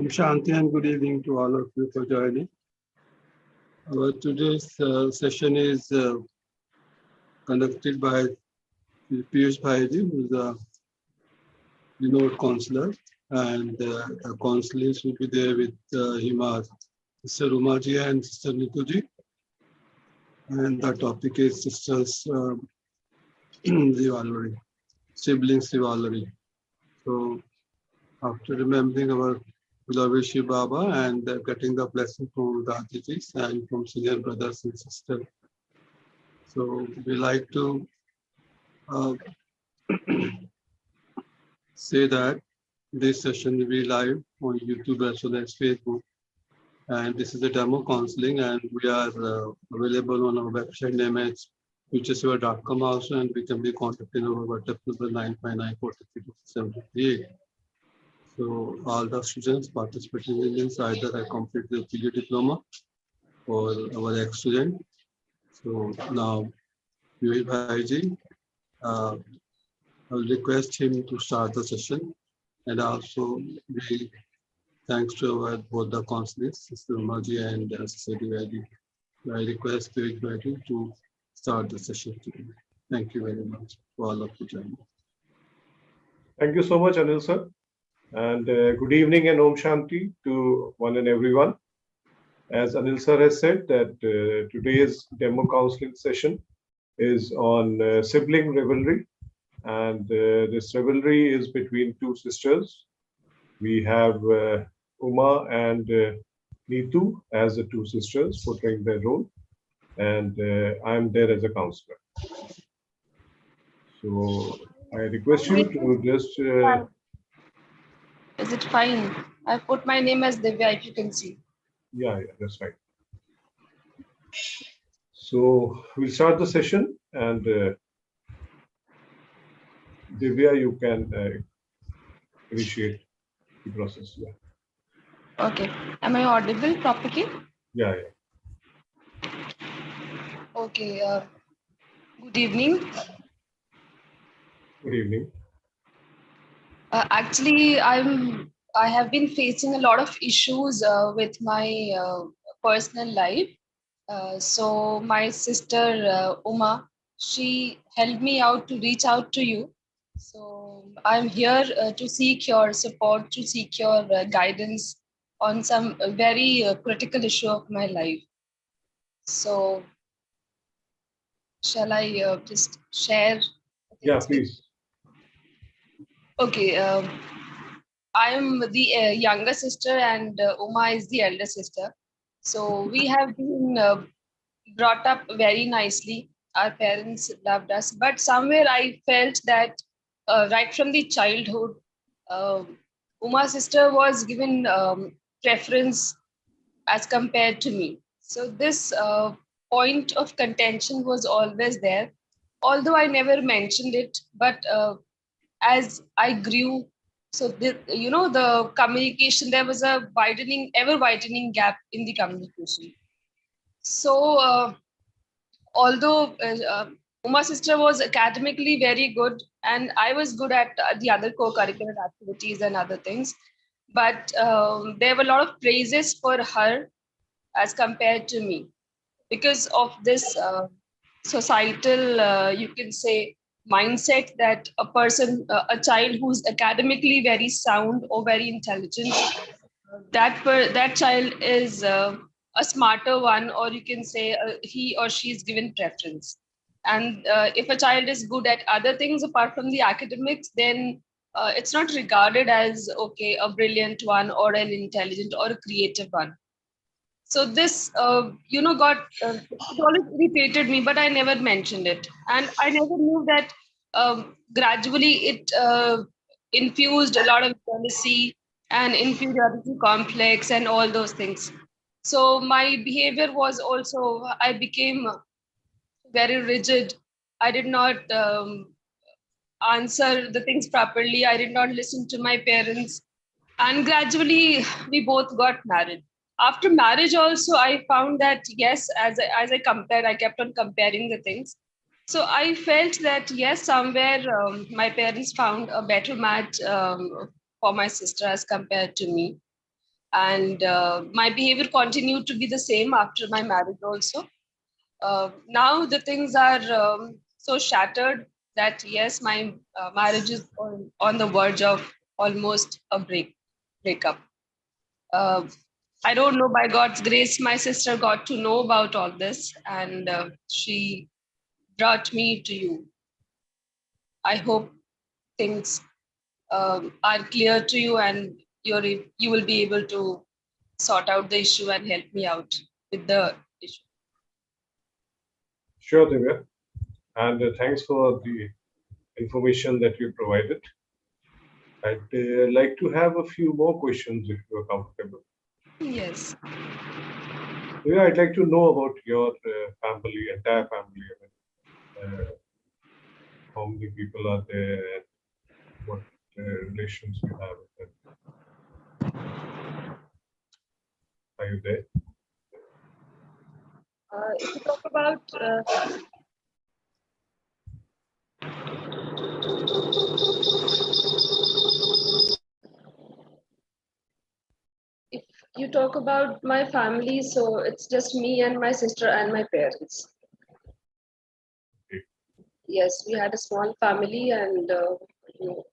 Om Shanti and good evening to all of you for joining. Our today's session is conducted by Piyush Bhaiji, who is a renowned counselor, and the counselors will be there with him are Sister Umaji and Sister Nituji. And the topic is Sisters rivalry, siblings rivalry. So after remembering our beloved Shiv Baba and getting the blessing from the Atithis and from senior brothers and sisters. So we like to say that this session will be live on YouTube as well as Facebook. And this is a demo counseling, and we are available on our website name as futuresever.com also, and we can be contacted on our WhatsApp number 959-432-738. So all the students participating in this either have completed the PG diploma or our ex-student. So now, Piyush Bhaiji, I will request him to start the session, and also we thanks to our both the counselors, Sister Umaji and Sister Divadi. I request Piyush Bhaiji to start the session today. Thank you very much for all of you joining. Thank you so much, Anil sir. And good evening and Om Shanti to one and everyone. As Anil sir has said that today's demo counseling session is on sibling rivalry, and this rivalry is between two sisters. We have Uma and Neetu as the two sisters portraying their role, and I am there as a counselor. So I request you to just... Is it fine? I put my name as Divya, if you can see. Yeah, that's right. So we'll start the session, and Divya, you can initiate the process. Yeah. Okay. Am I audible properly? Yeah. Okay. Good evening. Good evening. Actually, I have been facing a lot of issues with my personal life. So my sister Uma, she helped me out to reach out to you. So I'm here to seek your support, to seek your guidance on some very critical issue of my life. So shall I just share? Yeah, please. Okay. I am the younger sister, and Uma is the elder sister. So we have been brought up very nicely. Our parents loved us, but somewhere I felt that right from the childhood, Uma's sister was given preference as compared to me. So this point of contention was always there, although I never mentioned it. But as I grew, so the communication, there was a ever widening gap in the communication. So although Uma's sister was academically very good, and I was good at the other co-curricular activities and other things, but there were a lot of praises for her as compared to me because of this societal, you can say, mindset that a child who's academically very sound or very intelligent, that child is a smarter one, or you can say he or she is given preference. And if a child is good at other things apart from the academics, then it's not regarded as, okay, a brilliant one or an intelligent or a creative one. So this, got, it always irritated me, but I never mentioned it. And I never knew that gradually it infused a lot of jealousy and inferiority complex and all those things. So my behavior was also, I became very rigid. I did not answer the things properly. I did not listen to my parents. And gradually, we both got married. After marriage also, I found that, yes, as I compared, I kept on comparing the things. So I felt that, yes, somewhere my parents found a better match for my sister as compared to me. And my behavior continued to be the same after my marriage also. Now the things are so shattered that yes, my marriage is on the verge of almost a breakup. Uh, I don't know, by God's grace, my sister got to know about all this, and she brought me to you. I hope things are clear to you, and you will be able to sort out the issue and help me out with the issue. Sure, Divya. And thanks for the information that you provided. I'd like to have a few more questions if you're comfortable. Yes. Yeah, I'd like to know about your family, entire family. How many people are there and what relations you have with them. Are you there? If you talk about if you talk about my family, so it's just me and my sister and my parents. Okay. Yes, we had a small family, and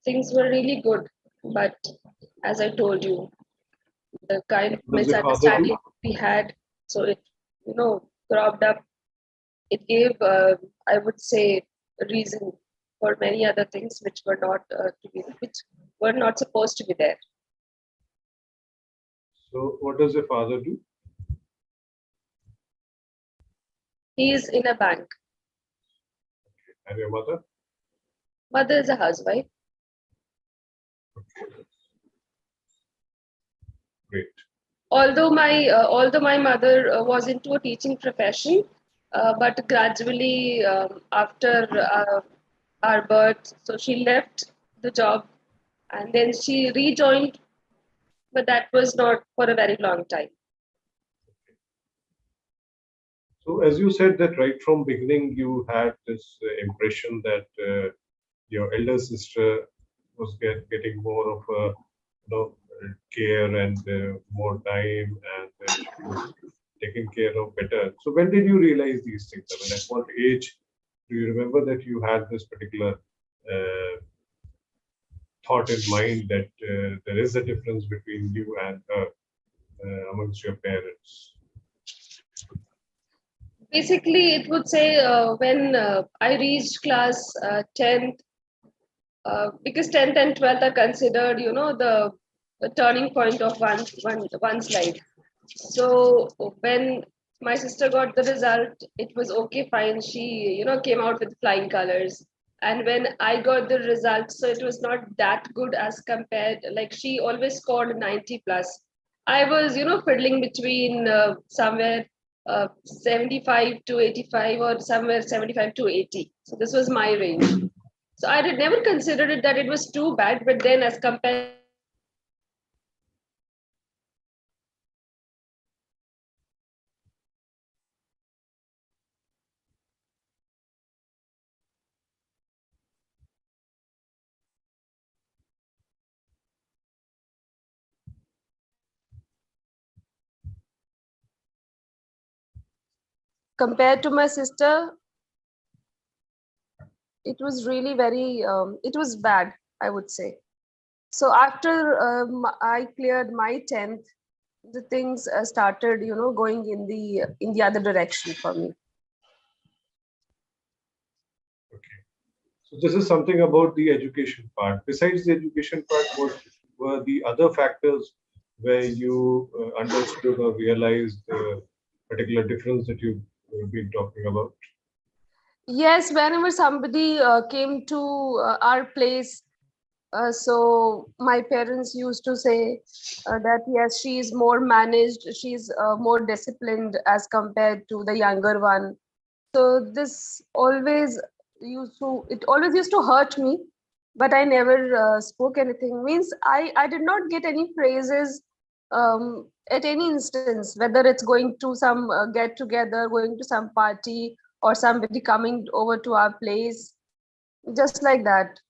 things were really good. But as I told you, the kind of What does your father misunderstanding do? we had, so it cropped up. It gave, I would say, a reason for many other things which were not which were not supposed to be there. So, what does your father do? He is in a bank. And your mother? Mother is a housewife. Okay. Great. Although my mother was into a teaching profession, but gradually after our birth, so she left the job and then she rejoined, but that was not for a very long time. So, as you said that right from beginning, you had this impression that your elder sister was getting more of a care and more time, and she was taken care of better. So, when did you realize these things? I mean, at what age do you remember that you had this particular uh, thought in mind that there is a difference between you and her amongst your parents? Basically, it would say when I reached class 10th, because 10th and 12th are considered, the turning point of one's life. So when my sister got the result, it was okay, fine. She, came out with flying colors. And when I got the result, so it was not that good as compared, like she always scored 90 plus. I was, fiddling between somewhere 75 to 85 or somewhere 75 to 80. So this was my range. So I did never considered it that it was too bad, but then as compared to my sister, compared to my sister, it was really very, it was bad, I would say. So after I cleared my 10th, the things started, going in the other direction for me. Okay. So this is something about the education part. Besides the education part, what were the other factors where you understood or realized the particular difference that you've been talking about? Yes, whenever somebody came to our place, so my parents used to say that yes, she is more managed, she's more disciplined as compared to the younger one. So this always it always used to hurt me, but I never spoke anything. Means I did not get any praises at any instance, whether it's going to some get together, going to some party, or somebody coming over to our place, just like that.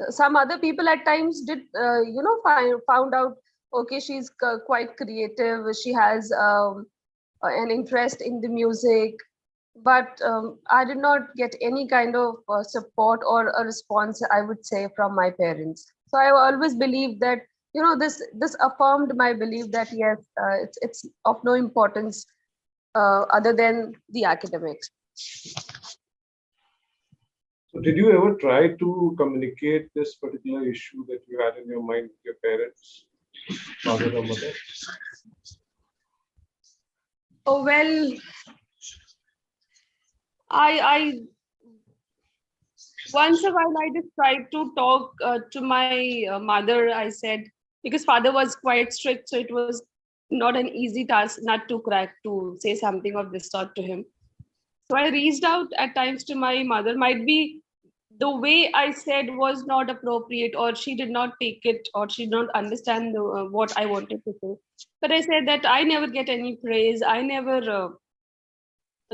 Some other people at times did found out okay, she's quite creative. She has an interest in the music, but I did not get any kind of support or a response, I would say, from my parents. So I always believed that, this affirmed my belief that yes, it's of no importance other than the academics. So did you ever try to communicate this particular issue that you had in your mind with your parents, father or mother? Oh well, I once a while I just tried to talk to my mother. I said, because father was quite strict, so it was not an easy task not to crack to say something of this sort to him. So I reached out at times to my mother. Might be the way I said was not appropriate, or she did not take it, or she did not understand what I wanted to say. But I said that I never get any praise. I never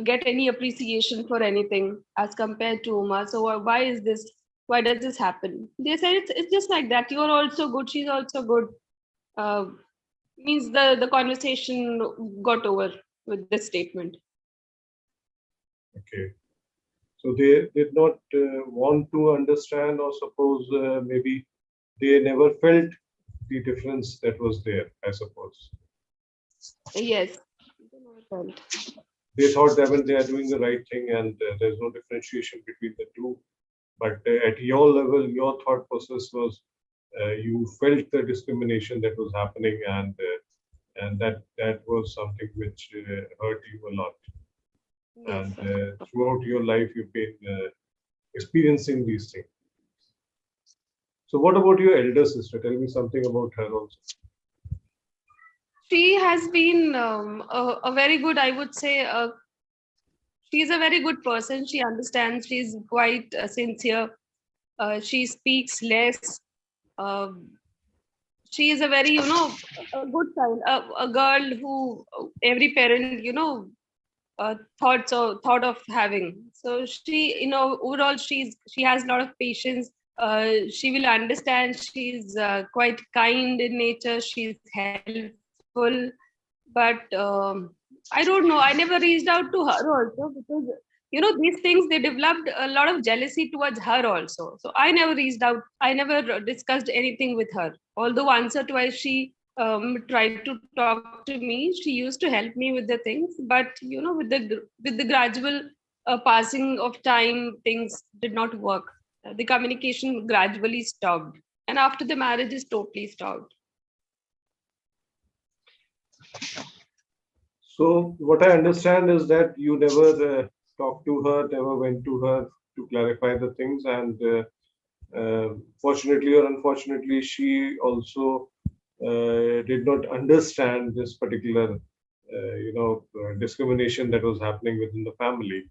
get any appreciation for anything as compared to Uma. So why is this? Why does this happen? They said it's just like that. You're also good. She's also good. Uh, Means the conversation got over with this statement. Okay. So they did not want to understand, or suppose maybe they never felt the difference that was there, I suppose. Yes. They thought that when they are doing the right thing and there's no differentiation between the two. But at your level, your thought process was you felt the discrimination that was happening, and that was something which hurt you a lot. Yes, And sir. throughout your life, you've been experiencing these things. So, what about your elder sister? Tell me something about her also. She has been a very good, I would say, she's a very good person. She understands. She's quite sincere. She speaks less. Um she is a very, a good child, a girl who every parent, thought of having. So she, overall, she has a lot of patience. She will understand. She's quite kind in nature. She's helpful, but I don't know. I never reached out to her also, because these things, they developed a lot of jealousy towards her also. So I never reached out. I never discussed anything with her. Although once or twice she tried to talk to me, she used to help me with the things. But with the gradual passing of time, things did not work. The communication gradually stopped, and after the marriage is totally stopped. So, what I understand is that you never talked to her, never went to her to clarify the things, and fortunately or unfortunately, she also did not understand this particular, discrimination that was happening within the family,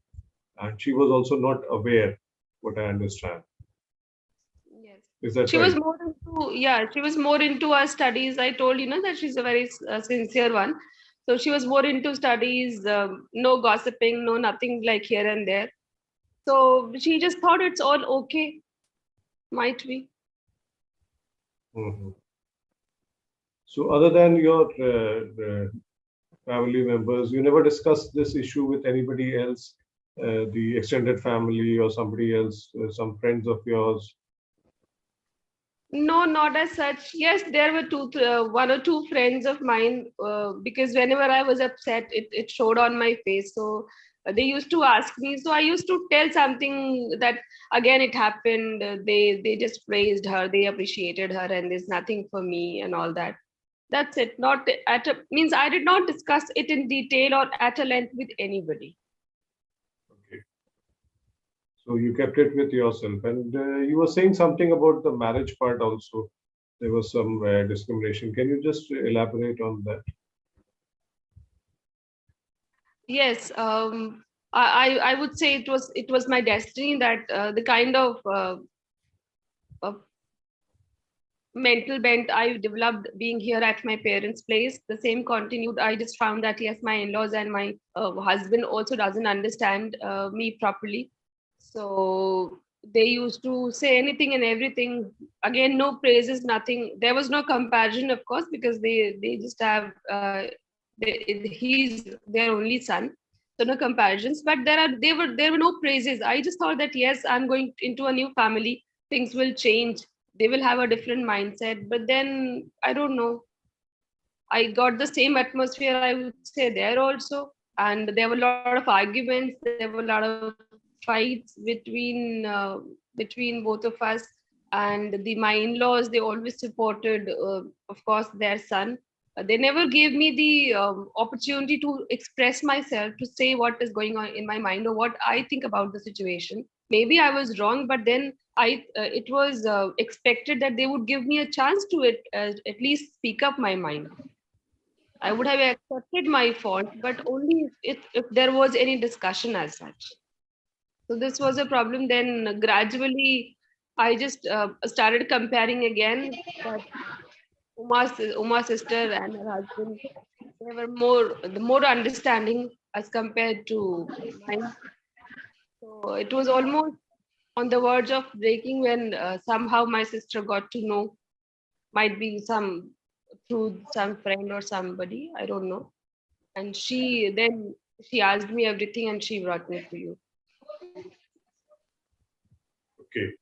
and she was also not aware. What I understand Yes. is that She was right? more into, yeah, she was more into her studies. I told that she's a very sincere one. So she was more into studies, no gossiping, no nothing like here and there. So she just thought it's all okay, might be. Mhm. So, other than your family members, you never discussed this issue with anybody else, the extended family or somebody else, some friends of yours? No, not as such. Yes, there were one or two friends of mine, because whenever I was upset, it showed on my face. So they used to ask me. So I used to tell something that again it happened. They just praised her, they appreciated her, and there's nothing for me and all that. That's it. Not at a, means I did not discuss it in detail or at a length with anybody. Okay. So you kept it with yourself. And you were saying something about the marriage part also. There was some discrimination. Can you just elaborate on that? Yes, I would say it was my destiny that the kind of mental bent I developed being here at my parents' place, the same continued. I just found that yes, my in-laws and my husband also doesn't understand me properly. So they used to say anything and everything. Again, no praises, nothing. There was no comparison, of course, because they just have he's their only son, so no comparisons. But there were no praises. I just thought that yes, I'm going into a new family. Things will change. They will have a different mindset. But then I don't know. I got the same atmosphere, I would say, there also. And there were a lot of arguments, there were a lot of fights between both of us. And the my in-laws, they always supported, of course, their son. They never gave me the opportunity to express myself, to say what is going on in my mind or what I think about the situation. Maybe I was wrong, but then it was expected that they would give me a chance to at least speak up my mind. I would have accepted my fault, but only if there was any discussion as such. So this was a problem. Then gradually, I just started comparing again that Uma's sister and her husband, they were more understanding as compared to mine. So it was almost on the verge of breaking when somehow my sister got to know, might be some through some friend or somebody, I don't know. And she asked me everything and she brought me to you. Okay.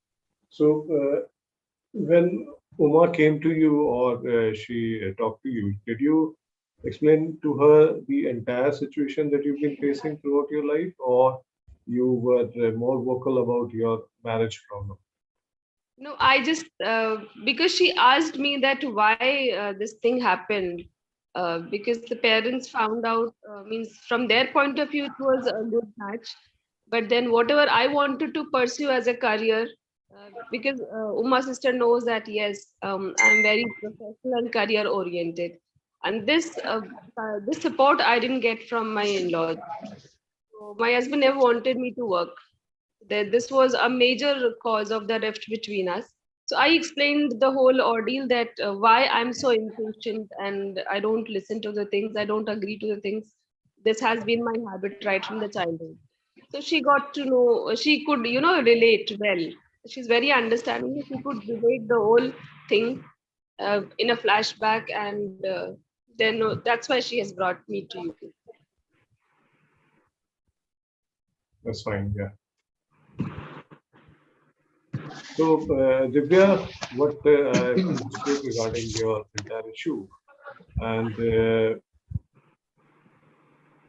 So when Uma came to you or she talked to you, did you explain to her the entire situation that you've been facing throughout your life, or you were more vocal about your marriage problem? No, I just because she asked me that why this thing happened. Because the parents found out, means from their point of view, it was a good match. But then whatever I wanted to pursue as a career, because Uma's sister knows that yes, I'm very professional and career oriented, and this support I didn't get from my in-laws. So my husband never wanted me to work. That this was a major cause of the rift between us. So I explained the whole ordeal, that why I'm so impatient and I don't listen to the things, I don't agree to the things. This has been my habit right from the childhood. So she got to know, she could, relate well. She's very understanding. She could relate the whole thing in a flashback, and then that's why she has brought me to you. That's fine. Yeah. So, Divya, what I understood regarding your entire issue, and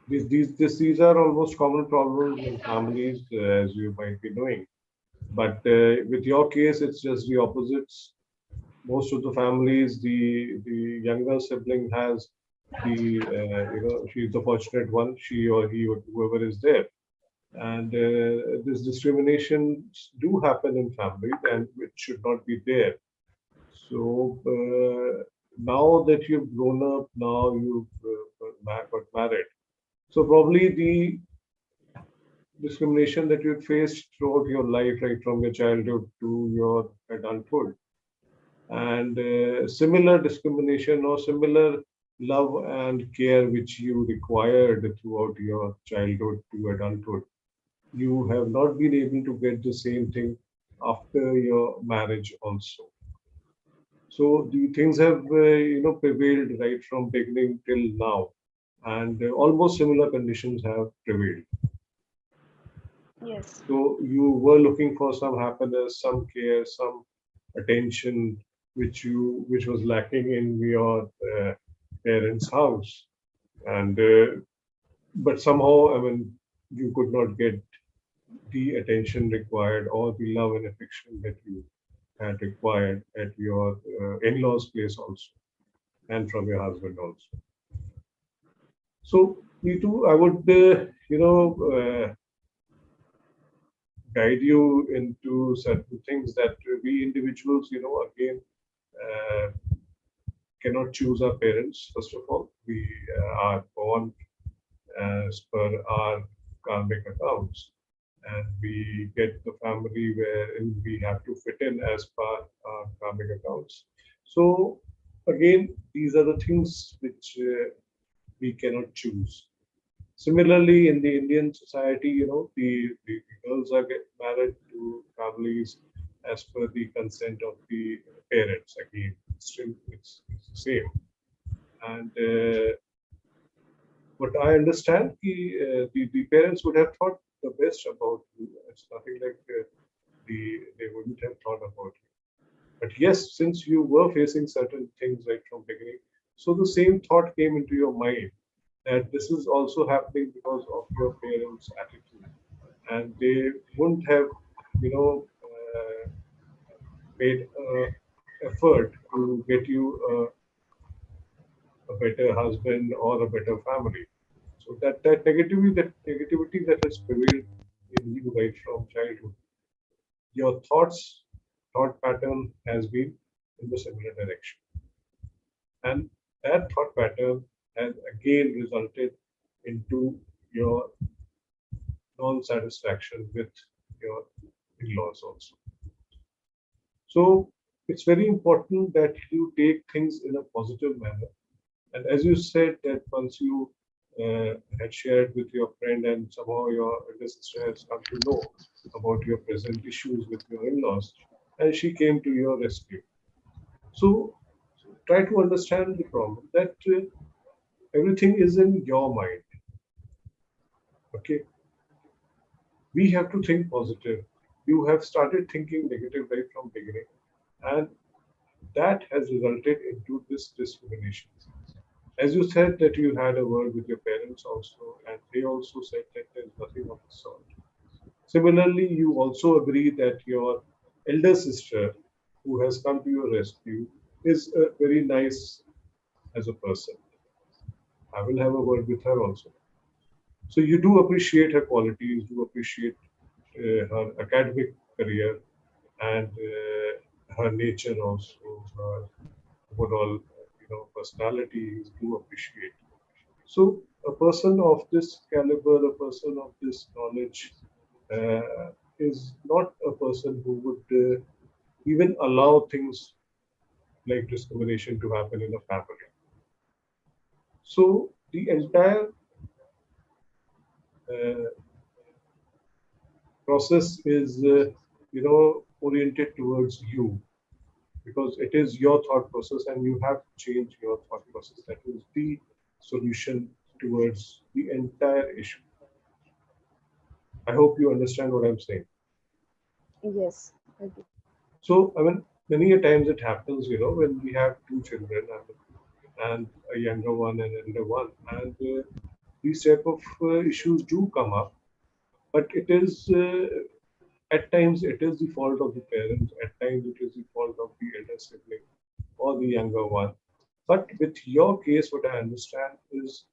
these are almost common problems in families, as you might be knowing. But with your case, it's just the opposites. Most of the families, the younger sibling has the she's the fortunate one, she or he or whoever is there, and this discriminations do happen in families, and it should not be there. So now that you've grown up, now you've got married. So probably the discrimination that you faced throughout your life, right from your childhood to your adulthood, and similar discrimination or similar love and care which you required throughout your childhood to adulthood, you have not been able to get the same thing after your marriage also. So the things have prevailed right from beginning till now, and almost similar conditions have prevailed. Yes. So you were looking for some happiness, some care, some attention, which was lacking in your parents' house, and but somehow, I mean, you could not get the attention required or the love and affection that you had required at your in-laws' place also, and from your husband also. So, Neetu, I would, guide you into certain things that we individuals, again, uh, cannot choose our parents. First of all, we are born as per our karmic accounts, and we get the family wherein we have to fit in as per our karmic accounts. So again, these are the things which we cannot choose. Similarly, in the Indian society, the girls are get married to families as per the consent of the parents. Again, still it's the same. And what I understand, the parents would have thought the best about you. It's nothing like they wouldn't have thought about you. But yes, since you were facing certain things right from beginning, so the same thought came into your mind that this is also happening because of your parents' attitude, and they wouldn't have, made effort to get you a better husband or a better family. So that negativity that has prevailed in you right from childhood, your thought pattern has been in the similar direction. And that thought pattern has again resulted into your non-satisfaction with your in-laws also. So it's very important that you take things in a positive manner. And as you said that once you had shared with your friend and somehow your elder sister has come to know about your present issues with your in-laws, and she came to your rescue. So try to understand the problem that everything is in your mind. Okay, we have to think positive. You have started thinking negative right from beginning, and that has resulted into this discrimination. As you said that you had a word with your parents also, and they also said that there is nothing of the sort. Similarly, you also agree that your elder sister, who has come to your rescue, is very nice as a person. I will have a word with her also. So you do appreciate her qualities, you appreciate her academic career and her nature also, her overall, personality. You do appreciate. So a person of this caliber, a person of this knowledge, is not a person who would even allow things like discrimination to happen in a family. So the entire uh, process is, oriented towards you because it is your thought process and you have to change your thought process. That is the solution towards the entire issue. I hope you understand what I'm saying. Yes, I do. So, I mean, many a times it happens, when we have two children and a younger one and elder one, and these type of issues do come up. But it is at times it is the fault of the parents, at times it is the fault of the elder sibling or the younger one. But with your case, what I understand is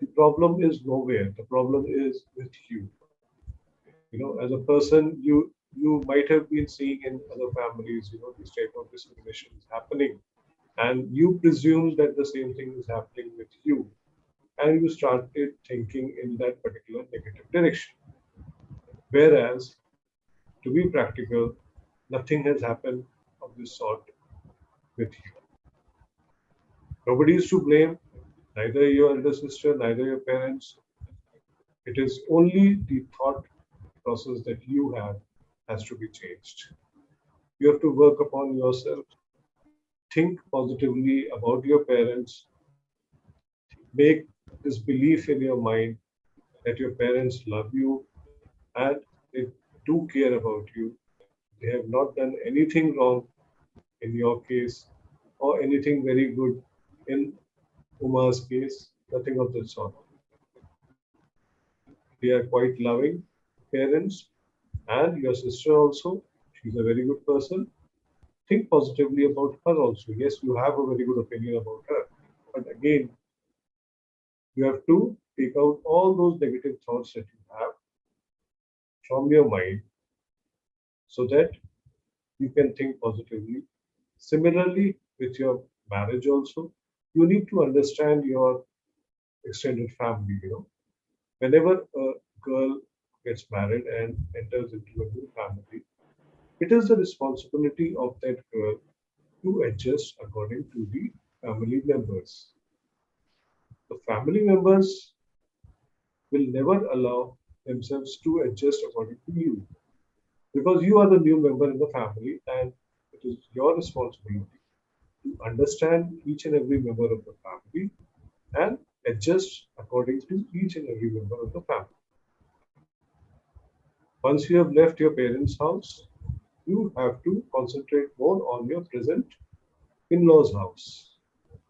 the problem is nowhere. The problem is with you. As a person, you might have been seeing in other families, this type of discrimination is happening, and you presume that the same thing is happening with you, and you started thinking in that particular negative direction. Whereas, to be practical, nothing has happened of this sort with you. Nobody is to blame, neither your elder sister, neither your parents. It is only the thought process that you have has to be changed. You have to work upon yourself. Think positively about your parents. Make this belief in your mind that your parents love you and they do care about you. They have not done anything wrong in your case or anything very good in Uma's case. Nothing of that sort. They are quite loving parents, and your sister also. She's a very good person. Think positively about her also. Yes, you have a very good opinion about her. But again, you have to take out all those negative thoughts that you have from your mind so that you can think positively. Similarly, with your marriage also, you need to understand your extended family. Whenever a girl gets married and enters into a new family, it is the responsibility of that girl to adjust according to the family members. The family members will never allow themselves to adjust according to you, because you are the new member in the family, and it is your responsibility to understand each and every member of the family and adjust according to each and every member of the family. Once you have left your parents' house, you have to concentrate more on your present in-laws' house,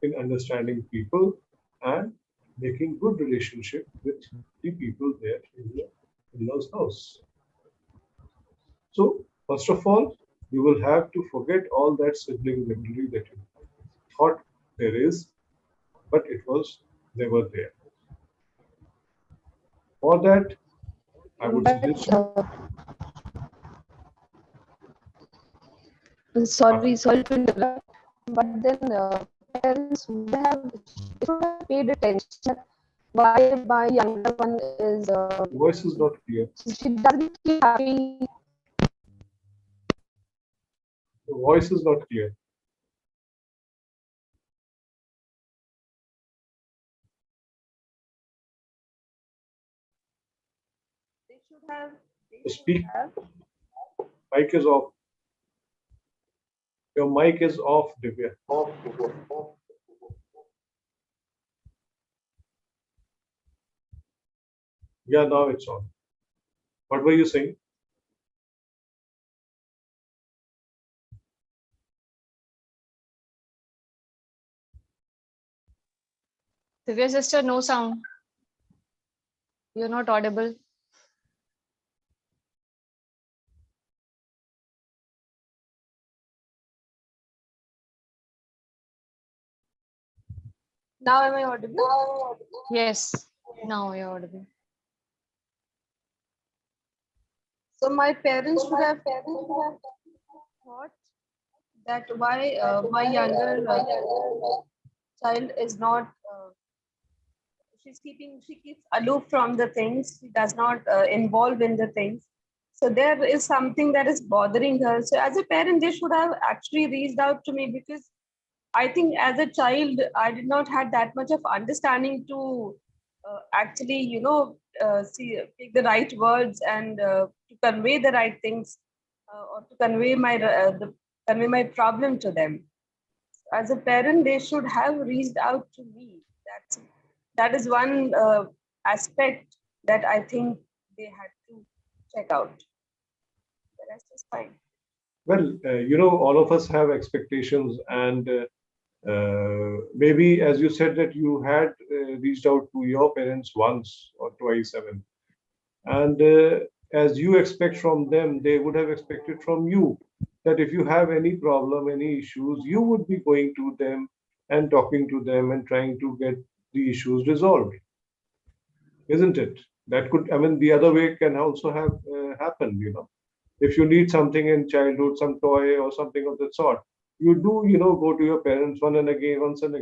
in understanding people and making good relationship with the people there in your in-laws' house. So, first of all, you will have to forget all that sibling rivalry that you thought there is, but it was never there. For that, I would But suggest you. sorry to interrupt. But then parents would have should have paid attention that why my younger one is Voice is not clear. she doesn't keep happy. The voice is not clear. They should have. They should Speak. have. Mic is off. Your mic is off, Divya. Yeah, now it's on. What were you saying? Divya sister, no sound. You're not audible. Now am I audible? Yes, now you're audible. So my parents should have thought that why my younger child is not. She keeps aloof from the things. She does not involve in the things. So there is something that is bothering her. So as a parent, they should have actually reached out to me, because I think as a child, I did not had that much of understanding to actually, pick the right words and to convey the right things, or to convey my problem to them. As a parent, they should have reached out to me. That is one aspect that I think they had to check out. The rest is fine. Well, all of us have expectations, and maybe, as you said, that you had reached out to your parents once or twice, even, and as you expect from them, they would have expected from you that if you have any problem, any issues, you would be going to them and talking to them and trying to get the issues resolved, isn't it? That could, I mean, the other way can also have happened. If you need something in childhood, some toy or something of that sort, you do, go to your parents once and again, until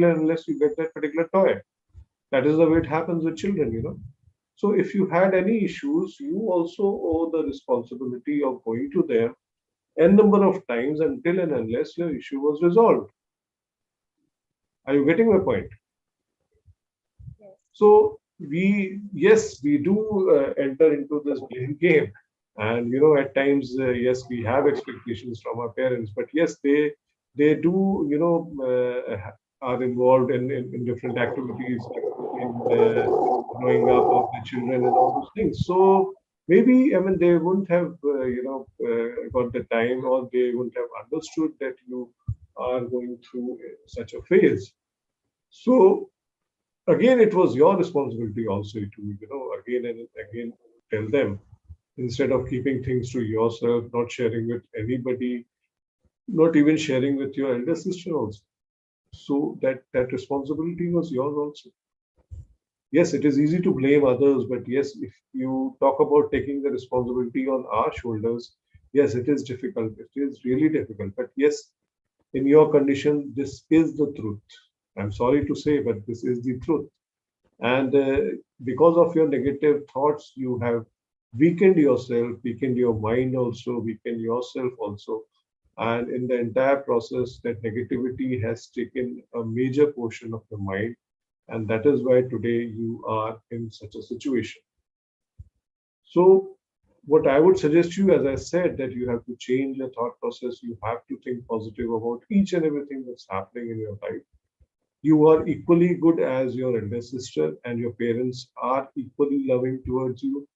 and unless you get that particular toy. That is the way it happens with children. So if you had any issues, you also owe the responsibility of going to them n number of times until and unless your issue was resolved. Are you getting my point? Yes. So yes, we do enter into this blame game, and at times, yes, we have expectations from our parents, but yes, they do, are involved in different activities in growing up of the children and all those things. So maybe, I mean, they wouldn't have got the time, or they wouldn't have understood that you are going through such a phase. So again, it was your responsibility also to again and again tell them, instead of keeping things to yourself, not sharing with anybody, not even sharing with your elder sister also. So that responsibility was yours also. Yes, it is easy to blame others, but yes, if you talk about taking the responsibility on our shoulders, yes, it is difficult, it is really difficult, but yes, in your condition, this is the truth. I'm sorry to say, but this is the truth. And because of your negative thoughts, you have weakened yourself, weakened your mind also, weakened yourself also. And in the entire process, that negativity has taken a major portion of the mind. And that is why today you are in such a situation. So what I would suggest you, as I said, that you have to change your thought process. You have to think positive about each and everything that's happening in your life. You are equally good as your elder sister, and your parents are equally loving towards you.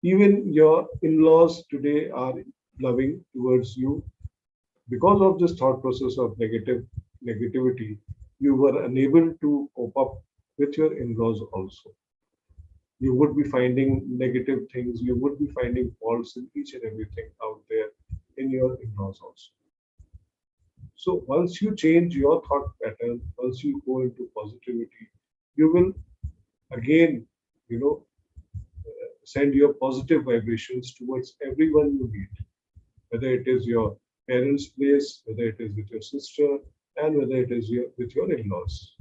Even your in-laws today are loving towards you. Because of this thought process of negativity, you were unable to cope up with your in-laws also. You would be finding negative things, you would be finding faults in each and everything out there in your in-laws also. So once you change your thought pattern, once you go into positivity, you will again, you know, send your positive vibrations towards everyone you meet, whether it is your parents' place, whether it is with your sister, and whether it is with your in-laws.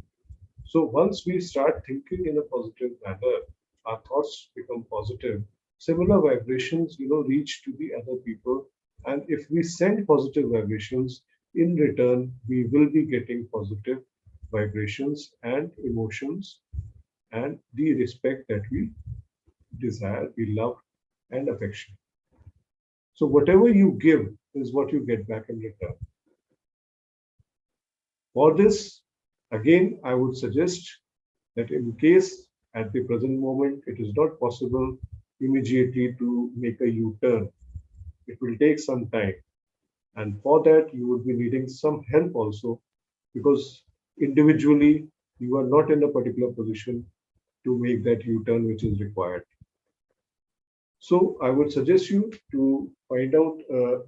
So once we start thinking in a positive manner, our thoughts become positive. Similar vibrations, reach to the other people. And if we send positive vibrations, in return, we will be getting positive vibrations and emotions and the respect that we desire, we love, and affection. So whatever you give is what you get back in return. For this, again, I would suggest that in case at the present moment it is not possible immediately to make a U-turn, it will take some time. And for that, you would be needing some help also, because individually you are not in a particular position to make that U-turn which is required. So I would suggest you to find out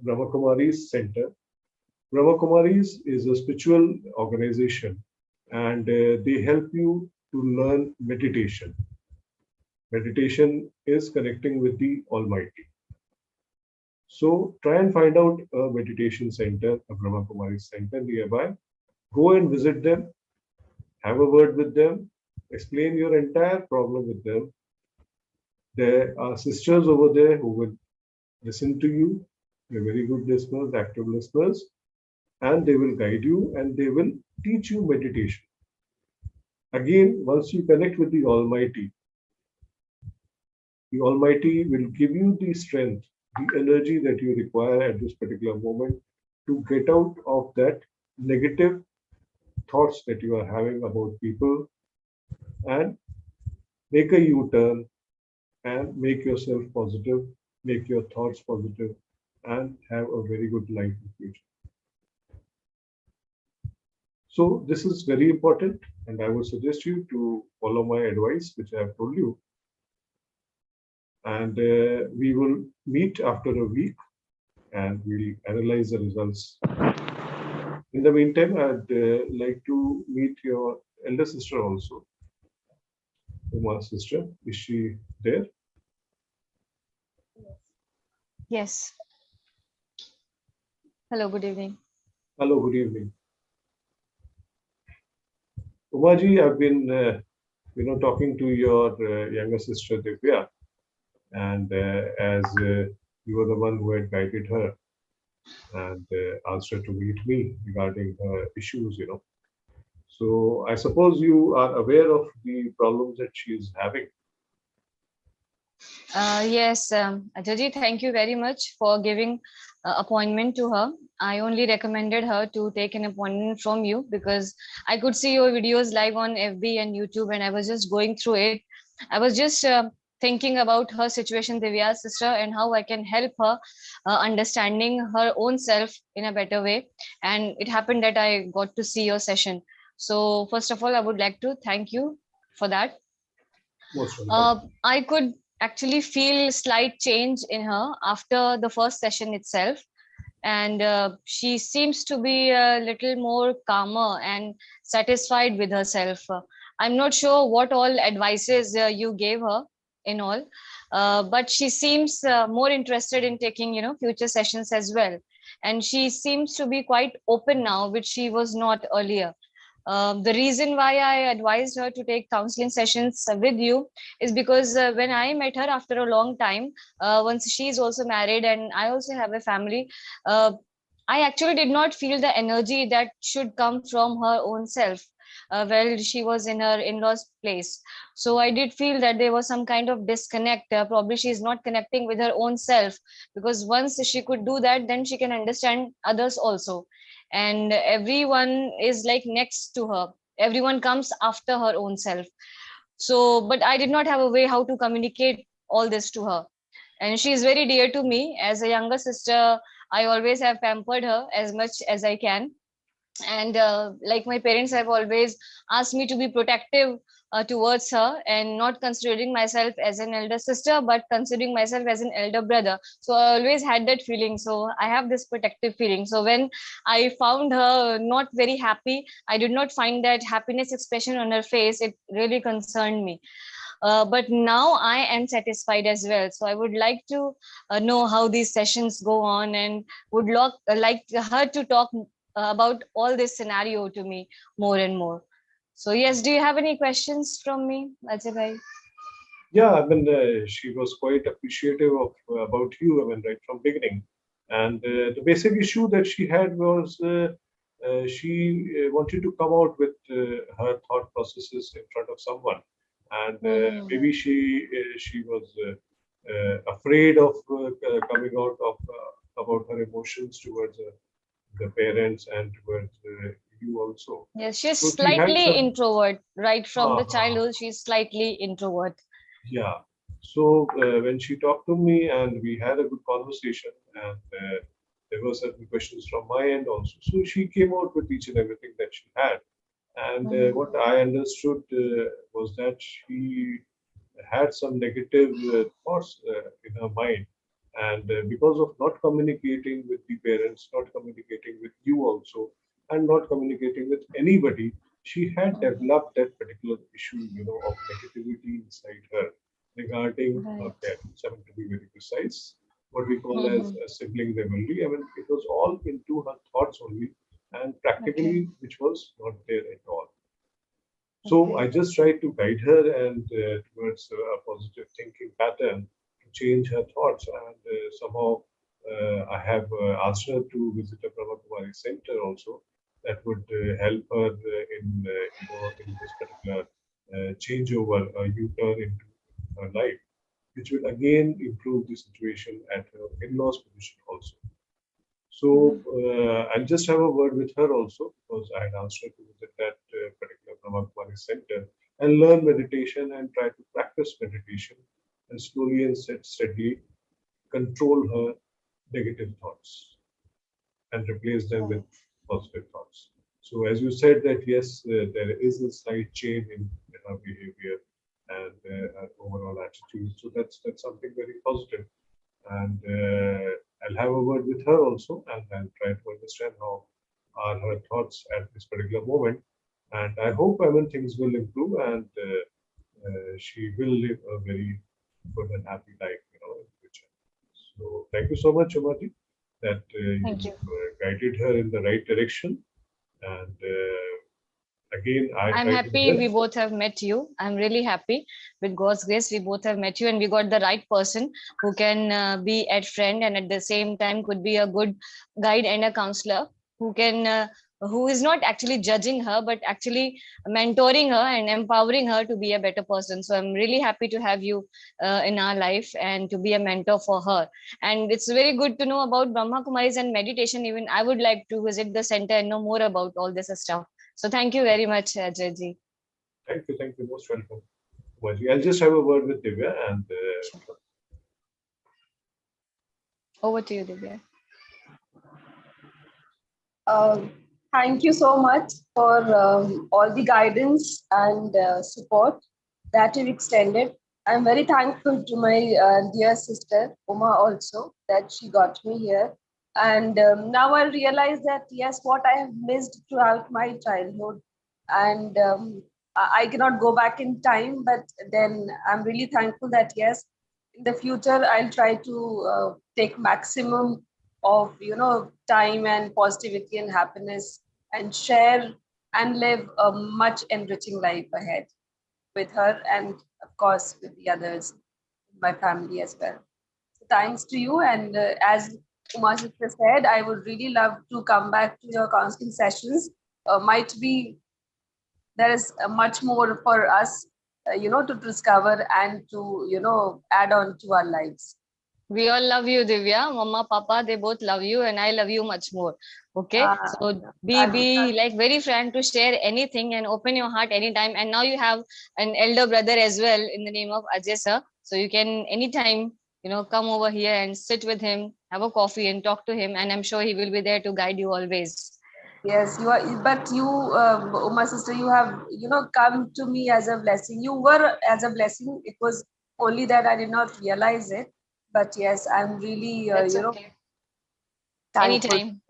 Brahma Kumari's center. Brahma Kumaris is a spiritual organization, and they help you to learn meditation. Meditation is connecting with the Almighty. So try and find out a meditation center, a Brahma Kumari center nearby. Go and visit them, have a word with them, explain your entire problem with them. There are sisters over there who will listen to you. They're very good listeners, active listeners, and they will guide you and they will teach you meditation. Again, once you connect with the Almighty will give you the strength, the energy that you require at this particular moment to get out of that negative thoughts that you are having about people and make a U-turn and make yourself positive, make your thoughts positive, and have a very good life in the future. So this is very important, and I would suggest you to follow my advice, which I have told you. And we will meet after a week and we'll analyze the results. In the meantime, I'd like to meet your elder sister also. Uma's sister, is she there? Yes. Hello, good evening. Hello, good evening. Umaji, I've been, talking to your younger sister Divya, and as you were the one who had guided her and asked her to meet me regarding her issues. So I suppose you are aware of the problems that she is having. Yes, Ajaji, thank you very much for giving appointment to her. I only recommended her to take an appointment from you because I could see your videos live on FB and YouTube, and I was just going through it. I was just thinking about her situation, Divya's sister, and how I can help her understanding her own self in a better way. And it happened that I got to see your session. So first of all, I would like to thank you for that. Most welcome. I could actually feel slight change in her after the first session itself. And she seems to be a little more calmer and satisfied with herself. I'm not sure what all advices you gave her in all, but she seems more interested in taking, future sessions as well. And she seems to be quite open now, which she was not earlier. The reason why I advised her to take counseling sessions with you is because when I met her after a long time, once she's also married and I also have a family, I actually did not feel the energy that should come from her own self. while she was in her in-laws place. So I did feel that there was some kind of disconnect. Probably she is not connecting with her own self, because once she could do that, then she can understand others also. And everyone is like next to her, everyone comes after her own self. So but I did not have a way how to communicate all this to her, and she is very dear to me. As a younger sister, I always have pampered her as much as I can. And like my parents have always asked me to be protective towards her, and not considering myself as an elder sister but considering myself as an elder brother. So I always had that feeling, so I have this protective feeling. So when I found her not very happy, I did not find that happiness expression on her face, it really concerned me. But now I am satisfied as well. So I would like to know how these sessions go on, and would like her to talk about all this scenario to me more and more. So yes, do you have any questions from me, Ajay bhai? Yeah, I mean, she was quite appreciative of about you. I mean, right from beginning, and the basic issue that she had was she wanted to come out with her thought processes in front of someone, and Mm-hmm. maybe she was afraid of coming out of about her emotions towards the parents and towards you also. Yes, she's So she had slightly some. introvert. Right from the Uh, childhood, she's slightly introvert. Yeah. So when she talked to me and we had a good conversation, and there were certain questions from my end also. So she came out with each and everything that she had. And Mm-hmm. what I understood was that she had some negative thoughts in her mind. And because of not communicating with the parents, not communicating with you also, and not communicating with anybody, she had developed that particular issue, of negativity inside her regarding her Right. parents. I mean, to be very precise, what we call as Mm-hmm. a sibling rivalry. I mean, it was all into her thoughts only, and Okay. practically, which was not there at all. So Okay. I just tried to guide her and towards a positive thinking pattern to change her thoughts. And somehow I have asked her to visit a Brahma Kumari center also that would help her in this particular changeover, U-turn into her life, which will again improve the situation at her in-laws position also. So Mm-hmm. I'll just have a word with her also, because I had asked her to visit that particular Brahmakumari center and learn meditation and try to practice meditation and slowly and steadily control her negative thoughts and replace them with Right. positive thoughts. So as you said that yes, there is a slight change in her behavior and her overall attitude. So that's something very positive, and I'll have a word with her also, and I'll try to understand how are her thoughts at this particular moment. And I hope, I mean, things will improve, and she will live a very good and happy life, in the future. So thank you so much, Umaji, that Thank you you. guided her in the right direction. And again, I I'm try to happy we help. both have met you. I'm really happy. With God's grace, we both have met you, and we got the right person who can be a friend and at the same time could be a good guide and a counselor who can. Who is not actually judging her, but actually mentoring her and empowering her to be a better person. So I'm really happy to have you in our life and to be a mentor for her. And it's very good to know about Brahma Kumaris and meditation. Even I would like to visit the center and know more about all this stuff. So thank you very much, Ajay. Thank you, most welcome, Umaji. I'll just have a word with Divya, and Sure. Over to you, Divya. Uh, Thank you so much for all the guidance and support that you've extended. I'm very thankful to my dear sister, Uma, also, that she got me here. And now I realize that, yes, what I have missed throughout my childhood. And I cannot go back in time, but then I'm really thankful that, yes, in the future, I'll try to take maximum of time and positivity and happiness, and share and live a much enriching life ahead with her, and of course with the others in my family as well. So thanks to you, and as Uma Sister said, I would really love to come back to your counseling sessions. Might be there is much more for us, to discover and to, add on to our lives. We all love you, Divya. Mama, Papa, they both love you, and I love you much more. Okay, so be like very frank to share anything and open your heart anytime. And now you have an elder brother as well in the name of Ajay sir, so you can anytime come over here and sit with him, have a coffee, and talk to him. And I'm sure he will be there to guide you always. Yes, you are, but you, my sister, you have, come to me as a blessing. You were as a blessing. It was only that I did not realize it. But yes, I'm really, That's okay. thankful. Anytime.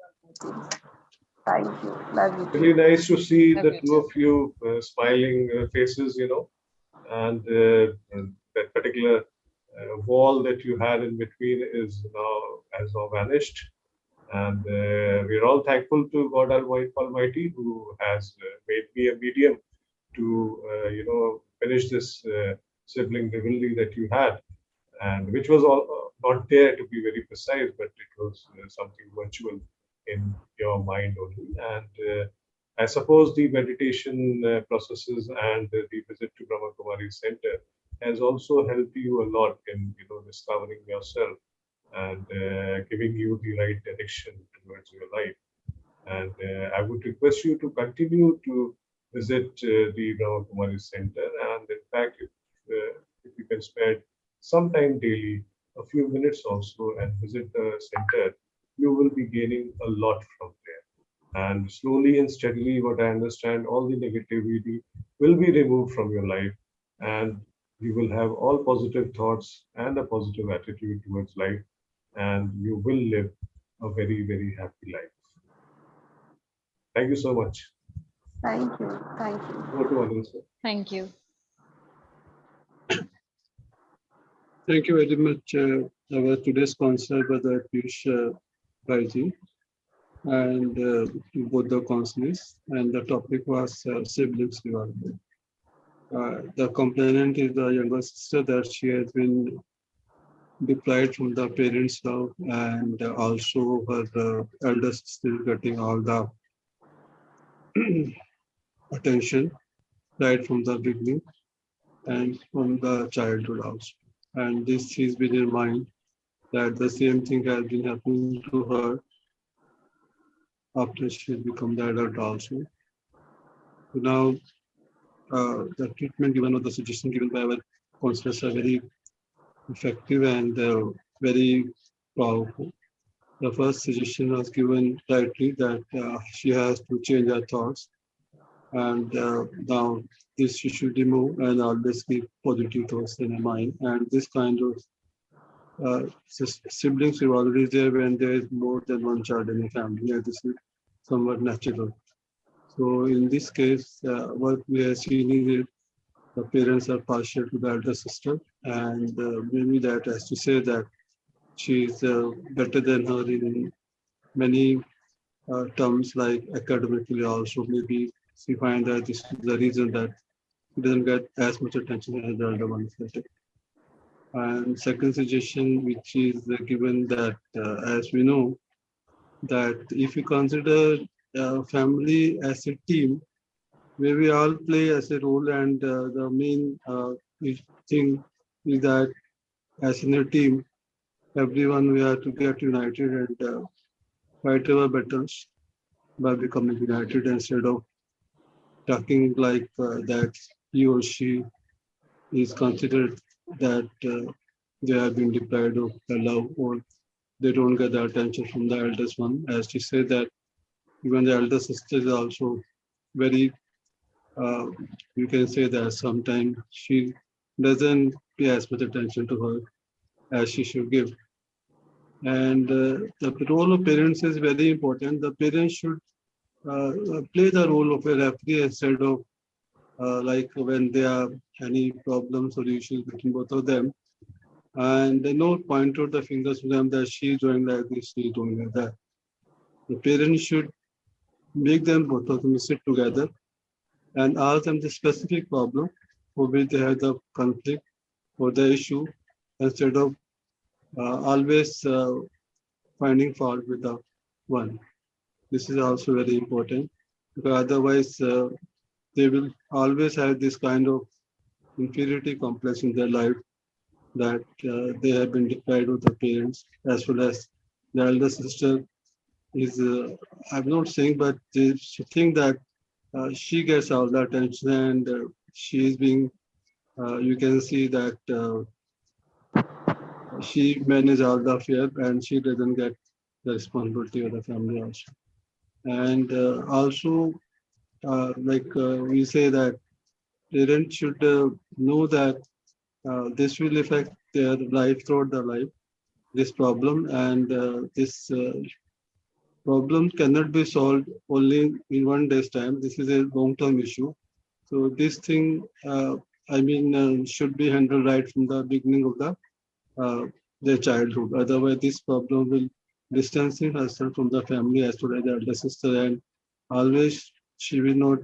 Thank you. Love you. Really nice to see Love the you two too. of you smiling faces, and that particular wall that you had in between has now vanished. And we're all thankful to God Almighty, who has made me a medium to, finish this sibling rivalry that you had, and which was all, not there to be very precise, but it was something virtual in your mind only. And I suppose the meditation processes and the visit to Brahma Kumari Center has also helped you a lot in discovering yourself and giving you the right direction towards your life. And I would request you to continue to visit the Brahma Kumari Center. And in fact, if you can spare some time daily, a few minutes also, and visit the center, you will be gaining a lot from there. And slowly and steadily, what I understand, all the negativity will be removed from your life, and you will have all positive thoughts and a positive attitude towards life, and you will live a very, very happy life. Thank you so much. Thank you. Thank you. Over to Anil, sir. Thank you. Thank you very much. Our today's sponsor, Brother Piyush Bhaiji, and both the counselors, and the topic was siblings development. The complainant is the younger sister that she has been deprived from the parents' love, and also her elder sister is getting all the attention right from the beginning and from the childhood also. And this is been in mind that the same thing has been happening to her after she has become the adult also. So now the treatment given or the suggestion given by our counselors are very effective and very powerful. The first suggestion was given rightly that she has to change her thoughts, and now this she should remove and always keep positive thoughts in her mind. And this kind of siblings rivalry is there when there is more than one child in a family, and this is somewhat natural. So in this case, what we have seen is that the parents are partial to the elder sister, and maybe that has to say that she is better than her in many terms, like academically also. Maybe she finds that this is the reason that she doesn't get as much attention as the elder one. And second suggestion, which is given that as we know, that if you consider family as a team, where we all play as a role, and the main thing is that as in a team, everyone we have to get united and fight our battles by becoming united instead of talking like that he or she is considered that they have been deprived of the love, or they don't get the attention from the eldest one. As she said that even the elder sister is also very, you can say that sometimes she doesn't pay as much attention to her as she should give. And the role of parents is very important. The parents should play the role of a referee instead of like when there are any problems or issues between both of them, and they not point out the fingers to them that she is doing like this, she is doing like that. The parents should make them both of them sit together and ask them the specific problem for which they have the conflict or the issue, instead of always finding fault with the one. This is also very important, because otherwise they will always have this kind of inferiority complex in their life that they have been deprived of the parents, as well as the elder sister is, I'm not saying, but they think that she gets all the attention and she is being, you can see that she manages all the affair and she doesn't get the responsibility of the family also. And also, we say that parents should know that this will affect their life throughout their life, this problem, and this problem cannot be solved only in one day's time. This is a long-term issue. So this thing, should be handled right from the beginning of uh, their childhood. Otherwise, this problem will distancing herself from the family as well as the elder sister, and always she will not.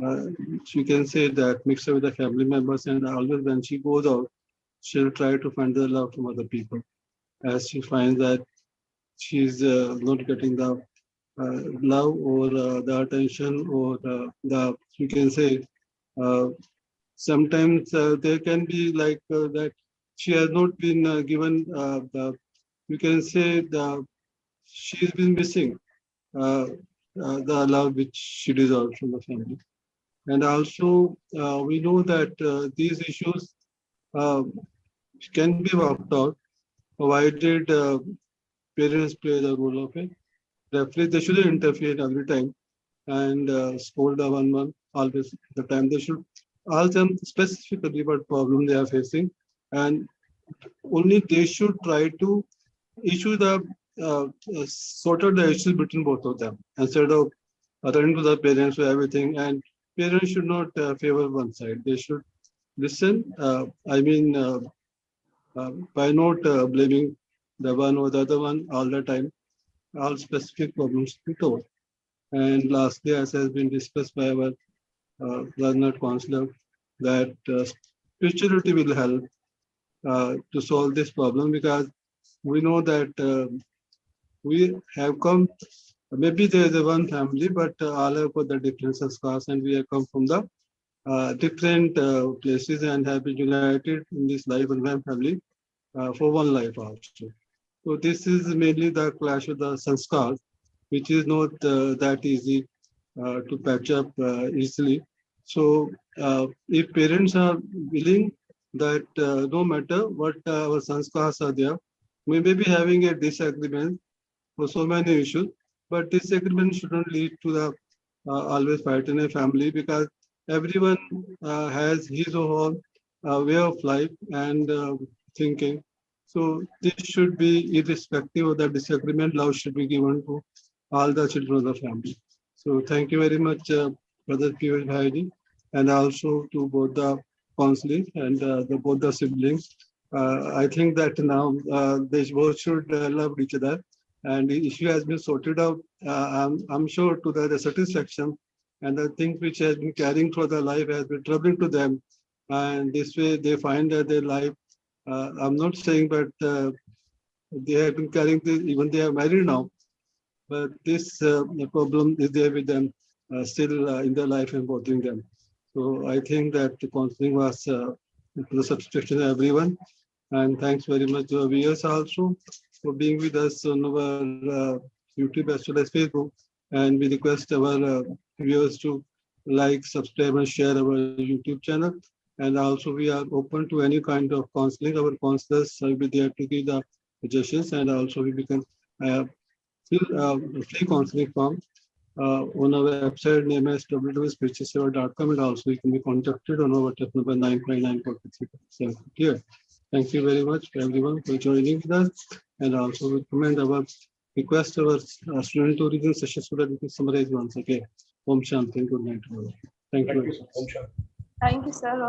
Uh, she can say that mix up with the family members, and always when she goes out, she'll try to find the love from other people. As she finds that she's not getting the love or the attention or the you can say uh, sometimes there can be like that she has not been given the you can say the she's been missing uh, the love which she deserves from the family. And also we know that these issues uh, can be worked out provided parents play the role of it. Definitely, they shouldn't interfere every time and scold the one always the time. They should ask them specifically what problem they are facing, and only they should try to issue the sort out the issues between both of them instead of turning to the parents for everything. And parents should not favor one side. They should listen. By not blaming the one or the other one all the time, all specific problems to be told. And lastly, as has been discussed by our learned counselor, that spirituality will help to solve this problem because we know that we have come, maybe there is a one family, but all have got the different sanskars and we have come from the different places and have been united in this life and one family for one life also. So this is mainly the clash of the sanskars, which is not that easy to patch up easily. So if parents are willing that no matter what our sanskars are there, we may be having a disagreement for so many issues, but disagreement shouldn't lead to the always fight in a family because everyone has his or her way of life and thinking. So this should be irrespective of the disagreement. Love should be given to all the children of the family. So thank you very much, Brother Piyush Bhaiji, and also to both the counselors and both the siblings. I think that now they both should love each other, and the issue has been sorted out. I'm sure to the satisfaction, and the things which has been carrying through their life has been troubling to them, and this way they find that their life. I'm not saying, but they have been carrying this, even they are married now, but this problem is there with them still in their life and bothering them. So I think that the counseling was to the satisfaction of everyone. And thanks very much to our viewers also for being with us on our YouTube as well as Facebook. And we request our viewers to like, subscribe, and share our YouTube channel. And also we are open to any kind of counseling. Our counselors will be there to give the suggestions, and also we can fill a free counseling form on our website name as www.spiritualseva.com, and also you can be contacted on our WhatsApp number 9594337. Here. Thank you very much for everyone for joining with us, and also we recommend our request our student tourism session so that we can summarize once again. Om Shanti, good night. Thank you. Thank you, sir. Om Shanti. Thank you, sir.